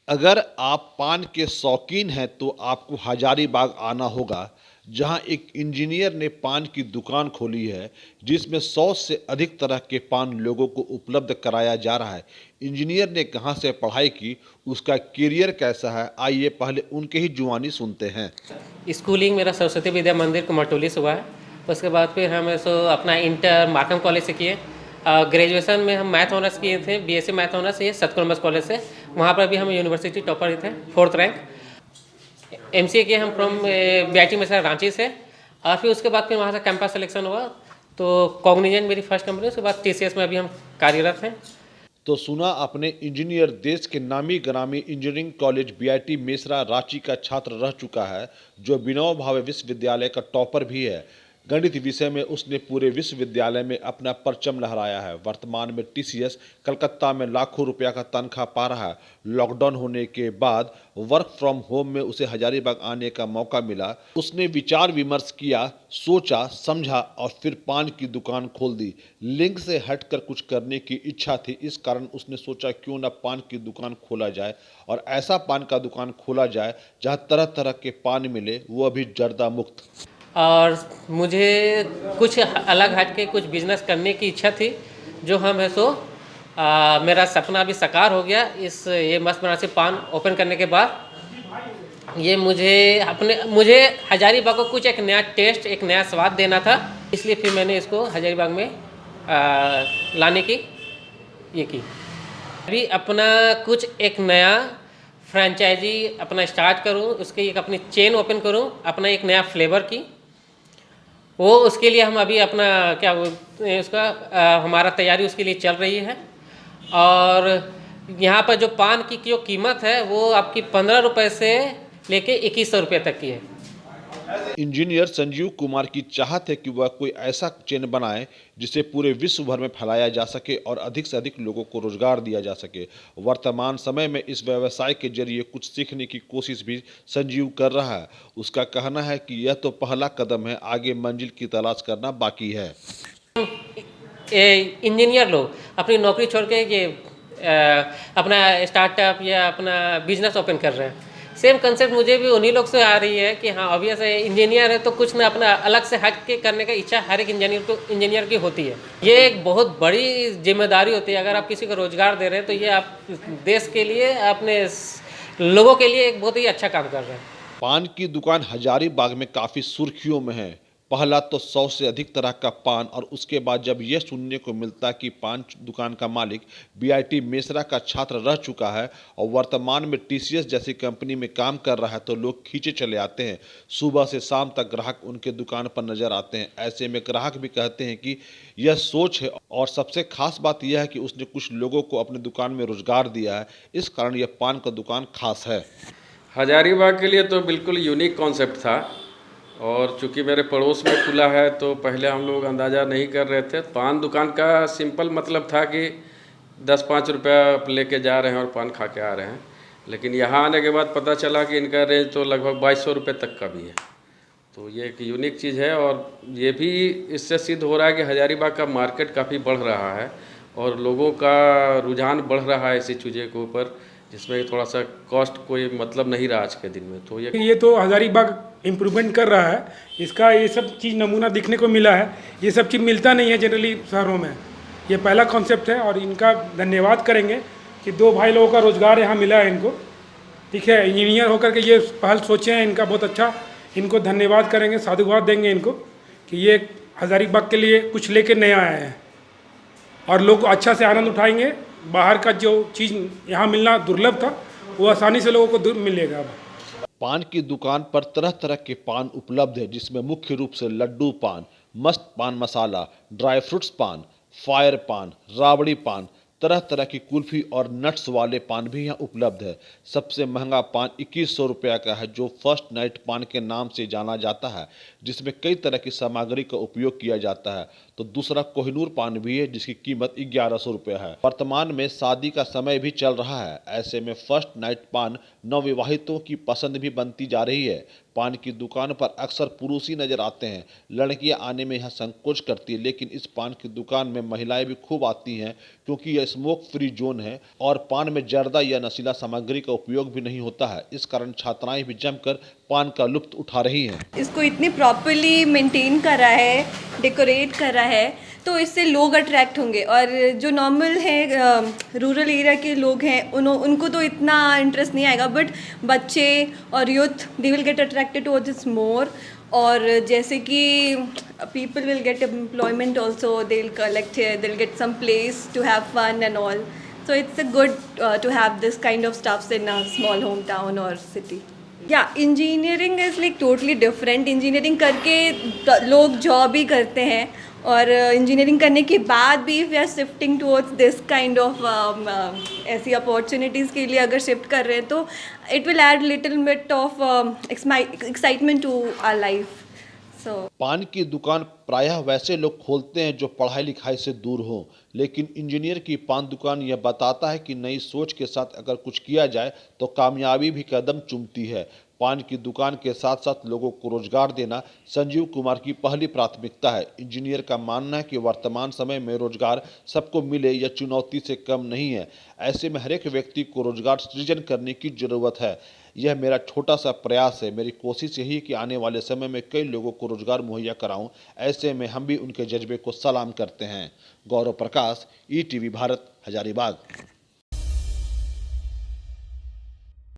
अगर आप पान के शौकीन हैं तो आपको हजारीबाग आना होगा, जहां एक इंजीनियर ने पान की दुकान खोली है जिसमें 100 से अधिक तरह के पान लोगों को उपलब्ध कराया जा रहा है। इंजीनियर ने कहां से पढ़ाई की, उसका करियर कैसा है, आइए पहले उनके ही जुबानी सुनते हैं। स्कूलिंग मेरा सरस्वती विद्या मंदिर कुमारटोली से हुआ है। उसके बाद फिर हम ऐसो अपना इंटर मार्कम कॉलेज से किए। ग्रेजुएशन में हम मैथ ऑनर्स किए थे, बीएससी मैथ ऑनर्स ये सतकुरमस कॉलेज से। वहाँ पर भी हम यूनिवर्सिटी टॉपर ही थे, 4th रैंक। एमसीए किए हम फ्रॉम बीआईटी में रांची से। और फिर उसके बाद फिर वहाँ से कैंपस सिलेक्शन हुआ, तो कॉग्निजेंट मेरी फर्स्ट कंपनी। उसके बाद टीसीएस में अभी हम कार्यरत हैं। तो सुना अपने इंजीनियर देश के नामी ग्रामी engineering college BIT Mesra Ranchi का छात्र रह चुका है, जो विनोबा भावे विश्वविद्यालय का टॉपर भी है। गणित विषय में उसने पूरे विश्वविद्यालय में अपना परचम लहराया है। वर्तमान में टीसीएस कलकत्ता में लाखों रुपया का तनख्वाह पा रहा है। लॉकडाउन होने के बाद वर्क फ्रॉम होम में उसे हजारीबाग आने का मौका मिला। उसने विचार विमर्श किया, सोचा समझा और फिर पान की दुकान खोल दी। लिंक से हटकर कुछ करने की इच्छा थी, इस कारण उसने सोचा क्यों न पान की दुकान खोला जाए और ऐसा पान का दुकान खोला जाए जहां तरह तरह के पान मिले, वो अभी जर्दा मुक्त। और मुझे कुछ अलग हट के कुछ बिजनेस करने की इच्छा थी, जो हम है सो मेरा सपना भी साकार हो गया। ये मस्त बनारसी पान ओपन करने के बाद ये मुझे हजारीबाग को कुछ एक नया टेस्ट, एक नया स्वाद देना था। इसलिए फिर मैंने इसको हजारीबाग में लाने की ये की। अभी अपना कुछ एक नया फ्रेंचाइजी अपना स्टार्ट करूं, उसकी एक अपनी चेन ओपन करूं, अपना एक नया फ्लेवर की। वो उसके लिए हम अभी अपना क्या बोलते हैं उसका हमारा तैयारी उसके लिए चल रही है। और यहाँ पर जो पान की जो कीमत है वो आपकी 15 रुपये से लेके 2100 रुपये तक की है। इंजीनियर संजीव कुमार की चाहत है कि वह कोई ऐसा चेन बनाए जिसे पूरे विश्व भर में फैलाया जा सके और अधिक से अधिक लोगों को रोजगार दिया जा सके। वर्तमान समय में इस व्यवसाय के जरिए कुछ सीखने की कोशिश भी संजीव कर रहा है। उसका कहना है कि यह तो पहला कदम है, आगे मंजिल की तलाश करना बाकी है। इंजीनियर लोग अपनी नौकरी छोड़ के ये अपना स्टार्टअप या अपना बिजनेस ओपन कर रहे हैं। सेम कंसेप्ट मुझे भी उन्हीं लोग से आ रही है कि हाँ ऑब्वियस है, इंजीनियर है तो कुछ ना अपना अलग से हट के करने का इच्छा हर एक इंजीनियर की होती है। ये एक बहुत बड़ी जिम्मेदारी होती है। अगर आप किसी को रोजगार दे रहे हैं तो ये आप देश के लिए, अपने लोगों के लिए एक बहुत ही अच्छा काम कर रहे हैं। पान की दुकान हजारीबाग में काफ़ी सुर्खियों में है। पहला तो 100 से अधिक तरह का पान, और उसके बाद जब यह सुनने को मिलता कि पान दुकान का मालिक बीआईटी मेसरा का छात्र रह चुका है और वर्तमान में टीसीएस जैसी कंपनी में काम कर रहा है, तो लोग खींचे चले आते हैं। सुबह से शाम तक ग्राहक उनके दुकान पर नजर आते हैं। ऐसे में ग्राहक भी कहते हैं कि यह सोच है, और सबसे खास बात यह है कि उसने कुछ लोगों को अपनी दुकान में रोजगार दिया है। इस कारण यह पान का दुकान खास है। हजारीबाग के लिए तो बिल्कुल यूनिक कॉन्सेप्ट था, और चूंकि मेरे पड़ोस में खुला है तो पहले हम लोग अंदाज़ा नहीं कर रहे थे। पान दुकान का सिंपल मतलब था कि 10-5 रुपया लेके जा रहे हैं और पान खा के आ रहे हैं। लेकिन यहाँ आने के बाद पता चला कि इनका रेंज तो लगभग 2200 रुपये तक का भी है। तो ये एक यूनिक चीज़ है, और ये भी इससे सिद्ध हो रहा है कि हजारीबाग का मार्केट काफ़ी बढ़ रहा है और लोगों का रुझान बढ़ रहा है इसी चीज़ें के ऊपर, जिसमें थोड़ा सा कॉस्ट कोई मतलब नहीं रहा आज के दिन में। तो ये तो हजारीबाग इम्प्रूवमेंट कर रहा है। इसका ये सब चीज़ नमूना दिखने को मिला है। ये सब चीज़ मिलता नहीं है जनरली शहरों में। ये पहला कॉन्सेप्ट है और इनका धन्यवाद करेंगे कि 2 भाई लोगों का रोज़गार यहाँ मिला है इनको। ठीक है, इंजीनियर होकर के ये पहल सोचे हैं, इनका बहुत अच्छा, इनको धन्यवाद करेंगे, साधुवाद देंगे इनको कि ये हजारीबाग के लिए कुछ लेके नया आए हैं और लोग अच्छा से आनंद उठाएंगे। बाहर का जो चीज़ यहाँ मिलना दुर्लभ था वो आसानी से लोगों को मिलेगा। अब पान की दुकान पर तरह तरह के पान उपलब्ध है, जिसमें मुख्य रूप से लड्डू पान, मस्त पान मसाला, ड्राई फ्रूट्स पान, फायर पान, राबड़ी पान, तरह तरह की कुल्फी और नट्स वाले पान भी यहाँ उपलब्ध है। सबसे महंगा पान 2100 रुपया का है, जो फर्स्ट नाइट पान के नाम से जाना जाता है, जिसमें कई तरह की सामग्री का उपयोग किया जाता है। तो दूसरा कोहिनूर पान भी है जिसकी कीमत 1100 रुपये है। वर्तमान में शादी का समय भी चल रहा है, ऐसे में फर्स्ट नाइट पान नवविवाहितों की पसंद भी बनती जा रही है। पान की दुकान पर अक्सर पुरुष ही नजर आते हैं, लड़कियां आने में यहाँ संकोच करती है, लेकिन इस पान की दुकान में महिलाएं भी खूब आती हैं क्योंकि यह स्मोक फ्री जोन है और पान में जर्दा या नशीला सामग्री का उपयोग भी नहीं होता है। इस कारण छात्राएं भी जमकर पान का लुत्फ उठा रही हैं। इसको इतनी प्रॉपरली मेंटेन कर रहा है, डेकोरेट कर रहा है, तो इससे लोग अट्रैक्ट होंगे। और जो नॉर्मल है रूरल एरिया के लोग हैं उनको तो इतना इंटरेस्ट नहीं आएगा, बट बच्चे और youth they will get attracted towards this more. और जैसे कि people will get employment also, they will collect here, they will get some place to have fun and all. So it's a good to have this kind of stuffs in a small hometown or city. Yeah, engineering is like totally different. Engineering करके लोग job ही करते हैं और engineering करने के बाद भी we are shifting towards this kind of ऐसी अपॉर्चुनिटीज़ के लिए अगर शिफ्ट कर रहे हैं तो it will add little bit of excitement to our life. पान की दुकान प्रायः वैसे लोग खोलते हैं जो पढ़ाई लिखाई से दूर हों, लेकिन इंजीनियर की पान दुकान यह बताता है कि नई सोच के साथ अगर कुछ किया जाए तो कामयाबी भी कदम चूमती है। पान की दुकान के साथ साथ लोगों को रोजगार देना संजीव कुमार की पहली प्राथमिकता है। इंजीनियर का मानना है कि वर्तमान समय में रोजगार सबको मिले यह चुनौती से कम नहीं है। ऐसे में हर एक व्यक्ति को रोजगार सृजन करने की जरूरत है। यह मेरा छोटा सा प्रयास है। मेरी कोशिश यही है कि आने वाले समय में कई लोगों को रोजगार मुहैया कराऊं। ऐसे में हम भी उनके जज्बे को सलाम करते हैं। गौरव प्रकाश, ईटीवी भारत, हजारीबाग।